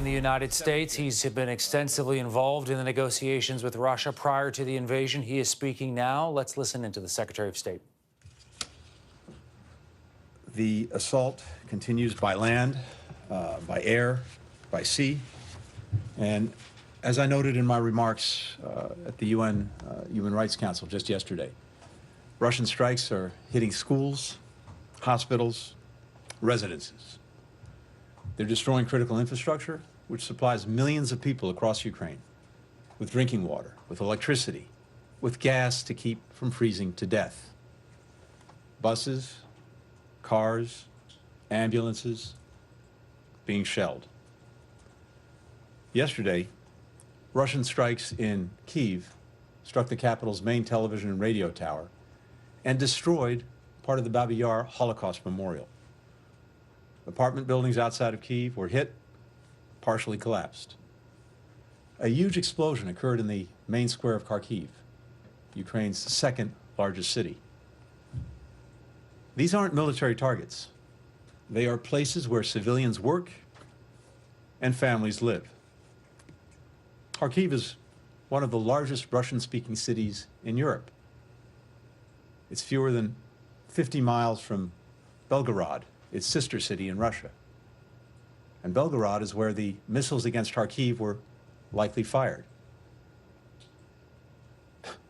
In the United States, he's been extensively involved in the negotiations with Russia prior to the invasion. He is speaking now. Let's listen into the Secretary of State. The assault continues by land, by air, by sea. And as I noted in my remarks at the UN Human Rights Council just yesterday, Russian strikes are hitting schools, hospitals, residences. They're destroying critical infrastructure, which supplies millions of people across Ukraine with drinking water, with electricity, with gas to keep from freezing to death. Buses, cars, ambulances being shelled. Yesterday, Russian strikes in Kyiv struck the capital's main television and radio tower and destroyed part of the Babi Yar Holocaust Memorial. Apartment buildings outside of Kyiv were hit, partially collapsed. A huge explosion occurred in the main square of Kharkiv, Ukraine's second largest city. These aren't military targets. They are places where civilians work and families live. Kharkiv is one of the largest Russian-speaking cities in Europe. It's fewer than 50 miles from Belgorod, its sister city in Russia. And Belgorod is where the missiles against Kharkiv were likely fired.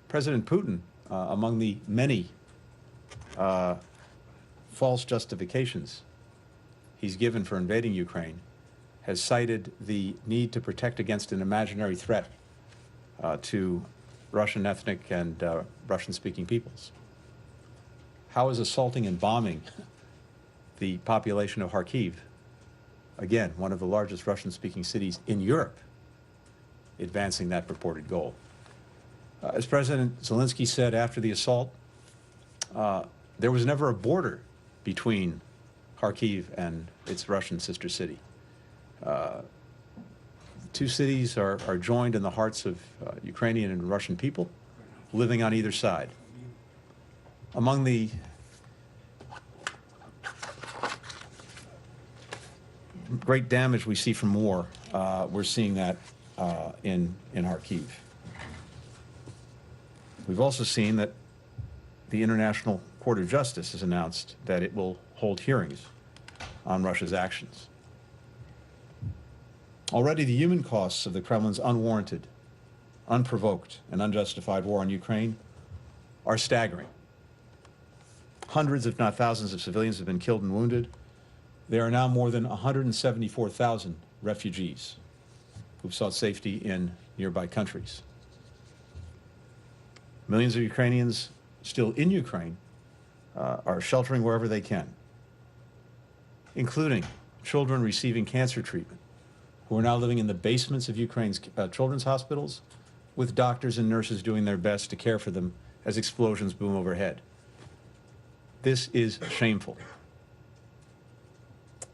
President Putin, among the many false justifications he's given for invading Ukraine, has cited the need to protect against an imaginary threat to Russian ethnic and Russian-speaking peoples. How is assaulting and bombing the population of Kharkiv, again, one of the largest Russian-speaking cities in Europe, advancing that purported goal? As President Zelensky said after the assault, there was never a border between Kharkiv and its Russian sister city. The two cities are joined in the hearts of Ukrainian and Russian people living on either side. Among the great damage we see from war, we're seeing that in Kharkiv. We've also seen that the International Court of Justice has announced that it will hold hearings on Russia's actions. Already the human costs of the Kremlin's unwarranted, unprovoked, and unjustified war on Ukraine are staggering. Hundreds, if not thousands, of civilians have been killed and wounded. There are now more than 174,000 refugees who've sought safety in nearby countries. Millions of Ukrainians still in Ukraine are sheltering wherever they can, including children receiving cancer treatment who are now living in the basements of Ukraine's children's hospitals with doctors and nurses doing their best to care for them as explosions boom overhead. This is shameful.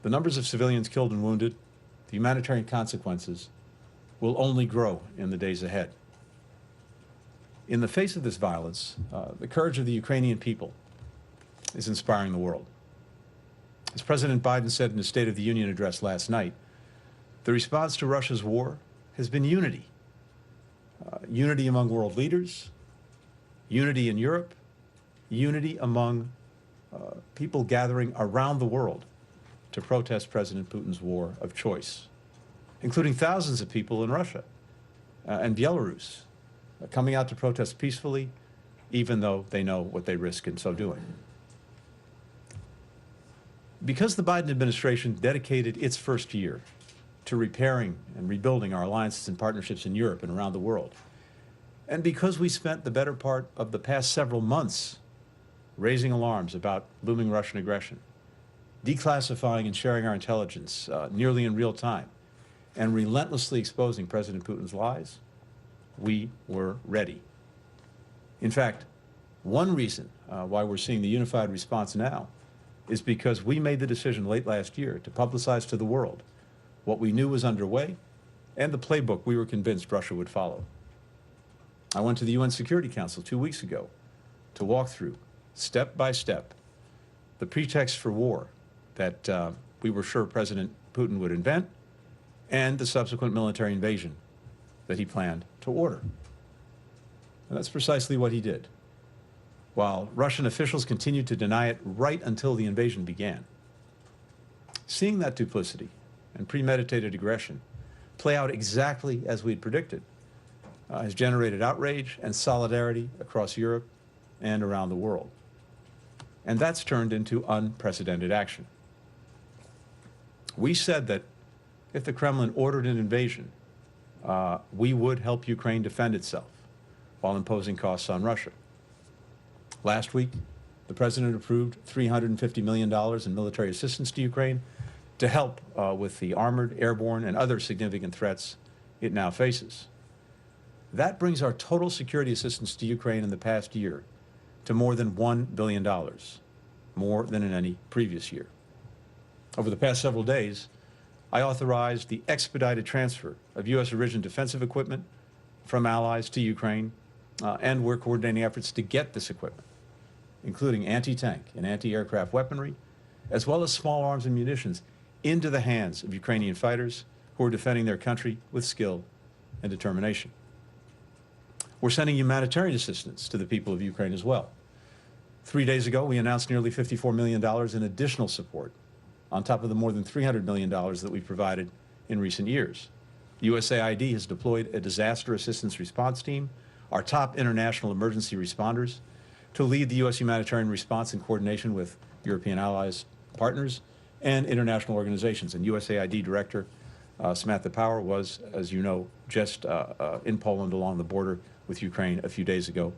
The numbers of civilians killed and wounded, the humanitarian consequences, will only grow in the days ahead. In the face of this violence, the courage of the Ukrainian people is inspiring the world. As President Biden said in his State of the Union address last night, the response to Russia's war has been unity. Unity among world leaders, unity in Europe, unity among people gathering around the world to protest President Putin's war of choice, including thousands of people in Russia and Belarus coming out to protest peacefully, even though they know what they risk in so doing. Because the Biden administration dedicated its first year to repairing and rebuilding our alliances and partnerships in Europe and around the world, and because we spent the better part of the past several months raising alarms about looming Russian aggression, declassifying and sharing our intelligence nearly in real time, and relentlessly exposing President Putin's lies, we were ready. In fact, one reason why we're seeing the unified response now is because we made the decision late last year to publicize to the world what we knew was underway and the playbook we were convinced Russia would follow. I went to the UN Security Council 2 weeks ago to walk through, step by step, the pretext for war that we were sure President Putin would invent and the subsequent military invasion that he planned to order. And that's precisely what he did, while Russian officials continued to deny it right until the invasion began. Seeing that duplicity and premeditated aggression play out exactly as we'd predicted has generated outrage and solidarity across Europe and around the world. And that's turned into unprecedented action. We said that if the Kremlin ordered an invasion, we would help Ukraine defend itself while imposing costs on Russia. Last week, the president approved $350 million in military assistance to Ukraine to help with the armored, airborne, and other significant threats it now faces. That brings our total security assistance to Ukraine in the past year to more than $1 billion, more than in any previous year. Over the past several days, I authorized the expedited transfer of U.S.-origin defensive equipment from allies to Ukraine, and we're coordinating efforts to get this equipment, including anti-tank and anti-aircraft weaponry, as well as small arms and munitions, into the hands of Ukrainian fighters who are defending their country with skill and determination. We're sending humanitarian assistance to the people of Ukraine as well. 3 days ago, we announced nearly $54 million in additional support, on top of the more than $300 million that we've provided in recent years. USAID has deployed a disaster assistance response team, our top international emergency responders, to lead the U.S. humanitarian response in coordination with European allies, partners, and international organizations. And USAID Director Samantha Power was, as you know, just in Poland along the border with Ukraine a few days ago,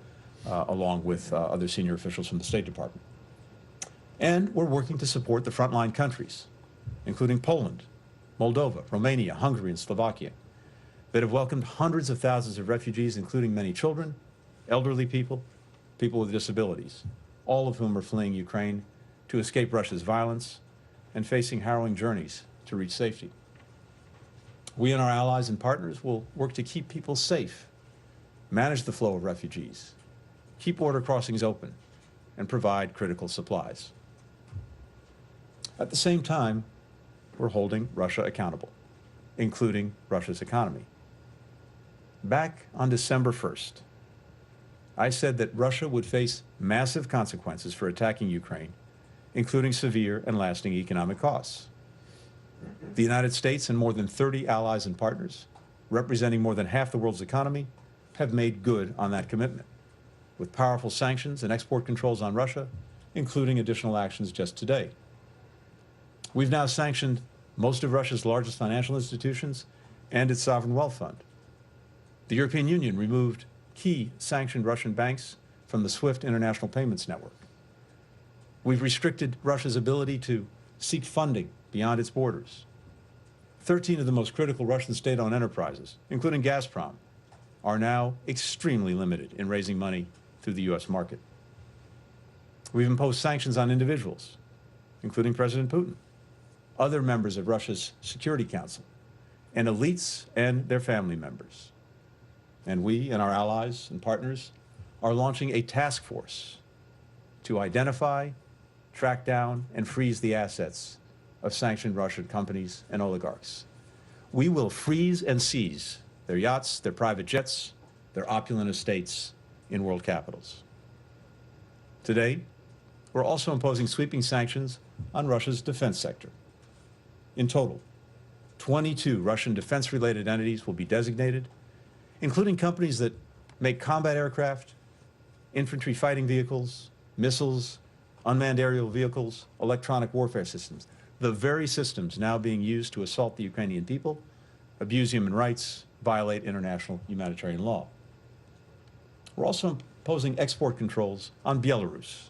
along with other senior officials from the State Department. And we're working to support the frontline countries, including Poland, Moldova, Romania, Hungary, and Slovakia, that have welcomed hundreds of thousands of refugees, including many children, elderly people, people with disabilities, all of whom are fleeing Ukraine to escape Russia's violence and facing harrowing journeys to reach safety. We and our allies and partners will work to keep people safe, manage the flow of refugees, keep border crossings open, and provide critical supplies. At the same time, we're holding Russia accountable, including Russia's economy. Back on December 1st, I said that Russia would face massive consequences for attacking Ukraine, including severe and lasting economic costs. The United States and more than 30 allies and partners, representing more than half the world's economy, have made good on that commitment, with powerful sanctions and export controls on Russia, including additional actions just today. We've now sanctioned most of Russia's largest financial institutions and its sovereign wealth fund. The European Union removed key sanctioned Russian banks from the SWIFT international payments network. We've restricted Russia's ability to seek funding beyond its borders. 13 of the most critical Russian state-owned enterprises, including Gazprom, are now extremely limited in raising money through the U.S. market. We've imposed sanctions on individuals, including President Putin, other members of Russia's Security Council, and elites and their family members. And we and our allies and partners are launching a task force to identify, track down, and freeze the assets of sanctioned Russian companies and oligarchs. We will freeze and seize their yachts, their private jets, their opulent estates in world capitals. Today, we're also imposing sweeping sanctions on Russia's defense sector. In total, 22 Russian defense-related entities will be designated, including companies that make combat aircraft, infantry fighting vehicles, missiles, unmanned aerial vehicles, electronic warfare systems, the very systems now being used to assault the Ukrainian people, abuse human rights, violate international humanitarian law. We're also imposing export controls on Belarus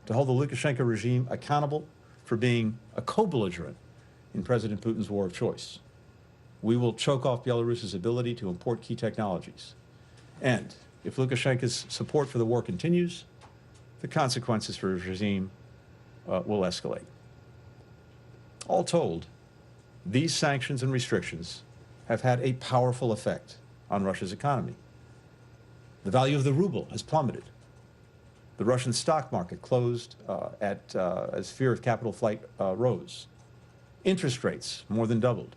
to hold the Lukashenko regime accountable for being a co-belligerent in President Putin's war of choice. We will choke off Belarus's ability to import key technologies. And if Lukashenko's support for the war continues, the consequences for his regime will escalate. All told, these sanctions and restrictions have had a powerful effect on Russia's economy. The value of the ruble has plummeted. The Russian stock market closed as fear of capital flight rose. Interest rates more than doubled.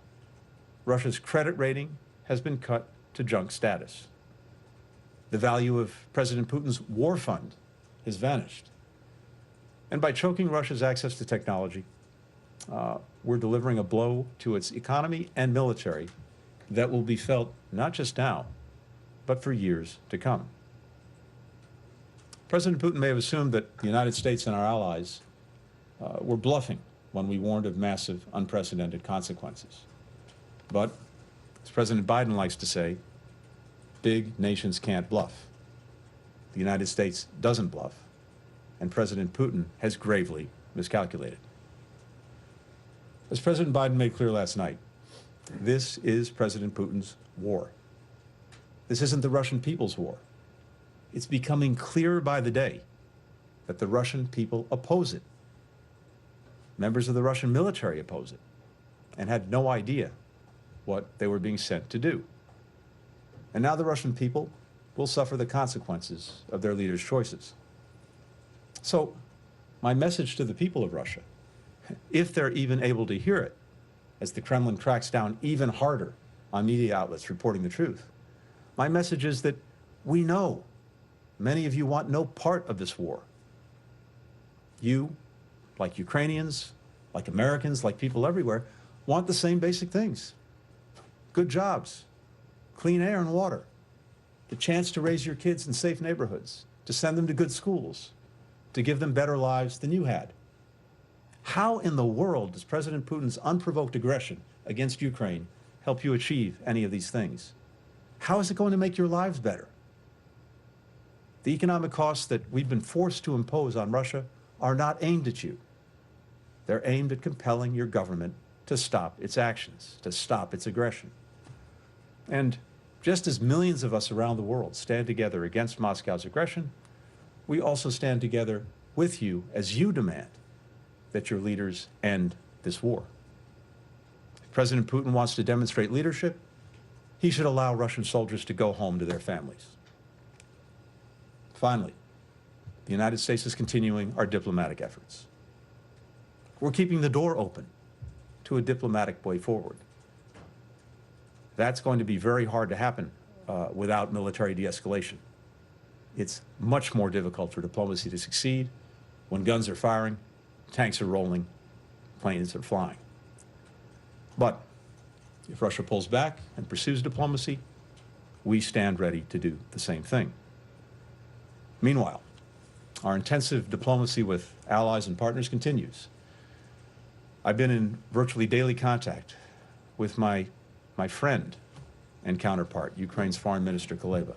Russia's credit rating has been cut to junk status. The value of President Putin's war fund has vanished. And by choking Russia's access to technology, we're delivering a blow to its economy and military that will be felt not just now, but for years to come. President Putin may have assumed that the United States and our allies were bluffing when we warned of massive, unprecedented consequences. But, as President Biden likes to say, big nations can't bluff. The United States doesn't bluff, and President Putin has gravely miscalculated. As President Biden made clear last night, this is President Putin's war. This isn't the Russian people's war. It's becoming clearer by the day that the Russian people oppose it. Members of the Russian military oppose it and had no idea what they were being sent to do. And now the Russian people will suffer the consequences of their leaders' choices. So, my message to the people of Russia, if they're even able to hear it, as the Kremlin cracks down even harder on media outlets reporting the truth, my message is that we know many of you want no part of this war. You, like Ukrainians, like Americans, like people everywhere, want the same basic things. Good jobs, clean air and water, the chance to raise your kids in safe neighborhoods, to send them to good schools, to give them better lives than you had. How in the world does President Putin's unprovoked aggression against Ukraine help you achieve any of these things? How is it going to make your lives better? The economic costs that we've been forced to impose on Russia are not aimed at you. They're aimed at compelling your government to stop its actions, to stop its aggression. And just as millions of us around the world stand together against Moscow's aggression, we also stand together with you as you demand that your leaders end this war. If President Putin wants to demonstrate leadership, he should allow Russian soldiers to go home to their families. Finally, the United States is continuing our diplomatic efforts. We're keeping the door open to a diplomatic way forward. That's going to be very hard to happen without military de-escalation. It's much more difficult for diplomacy to succeed when guns are firing, tanks are rolling, planes are flying. But if Russia pulls back and pursues diplomacy, we stand ready to do the same thing. Meanwhile, our intensive diplomacy with allies and partners continues. I've been in virtually daily contact with my friend and counterpart, Ukraine's Foreign Minister Kuleba.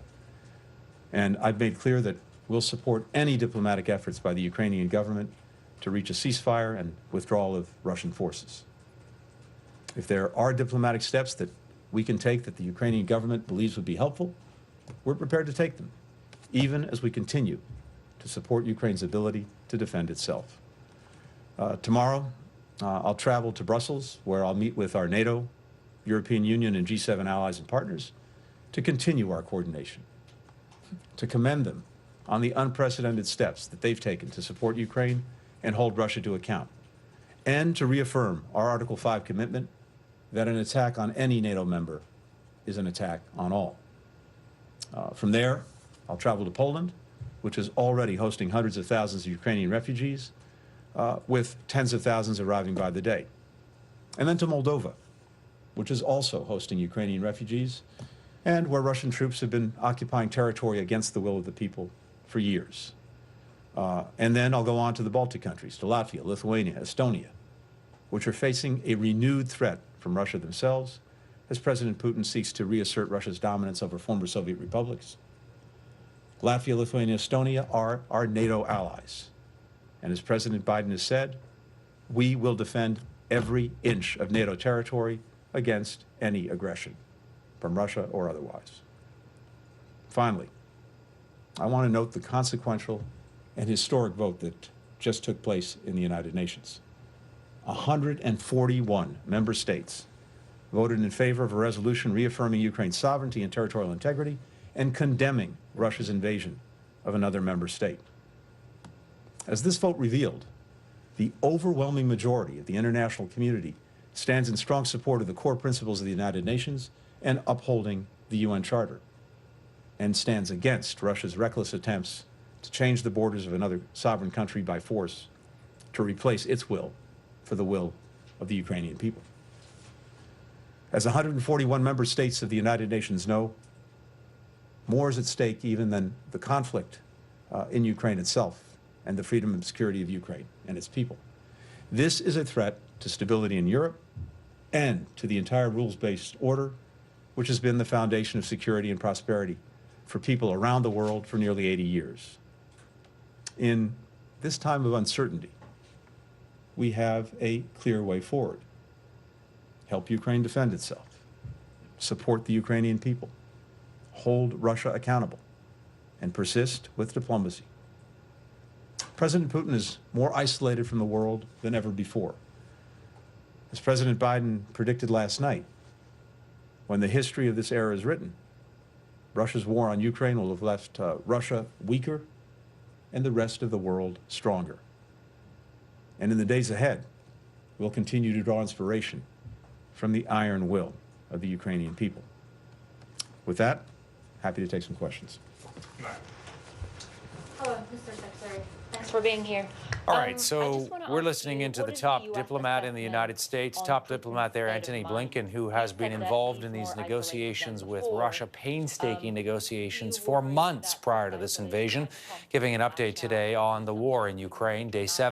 And I've made clear that we'll support any diplomatic efforts by the Ukrainian government to reach a ceasefire and withdrawal of Russian forces. If there are diplomatic steps that we can take that the Ukrainian government believes would be helpful, we're prepared to take them, even as we continue to support Ukraine's ability to defend itself. Tomorrow, I'll travel to Brussels, where I'll meet with our NATO, European Union, and G7 allies and partners to continue our coordination, to commend them on the unprecedented steps that they've taken to support Ukraine and hold Russia to account, and to reaffirm our Article 5 commitment that an attack on any NATO member is an attack on all. From there, I'll travel to Poland, which is already hosting hundreds of thousands of Ukrainian refugees, with tens of thousands arriving by the day. And then to Moldova, which is also hosting Ukrainian refugees, and where Russian troops have been occupying territory against the will of the people for years. And then I'll go on to the Baltic countries, to Latvia, Lithuania, Estonia, which are facing a renewed threat from Russia themselves as President Putin seeks to reassert Russia's dominance over former Soviet republics. Latvia, Lithuania, Estonia are our NATO allies. And as President Biden has said, we will defend every inch of NATO territory against any aggression, from Russia or otherwise. Finally, I want to note the consequential and historic vote that just took place in the United Nations. 141 member states voted in favor of a resolution reaffirming Ukraine's sovereignty and territorial integrity and condemning Russia's invasion of another member state. As this vote revealed, the overwhelming majority of the international community stands in strong support of the core principles of the United Nations and upholding the UN Charter, and stands against Russia's reckless attempts to change the borders of another sovereign country by force to replace its will for the will of the Ukrainian people. As 141 member states of the United Nations know, more is at stake even than the conflict in Ukraine itself and the freedom and security of Ukraine and its people. This is a threat to stability in Europe and to the entire rules-based order, which has been the foundation of security and prosperity for people around the world for nearly 80 years. In this time of uncertainty, we have a clear way forward. Help Ukraine defend itself, support the Ukrainian people, hold Russia accountable, and persist with diplomacy. President Putin is more isolated from the world than ever before. As President Biden predicted last night, when the history of this era is written, Russia's war on Ukraine will have left Russia weaker and the rest of the world stronger. And in the days ahead, we'll continue to draw inspiration from the iron will of the Ukrainian people. With that, happy to take some questions. Hello, Mr. Secretary. Thanks for being here. All right, so we're listening into the top diplomat in the United States, top diplomat there, Antony Blinken, who has been involved in these negotiations with Russia, painstaking negotiations for months prior to this invasion, giving an update today on the war in Ukraine, day 7.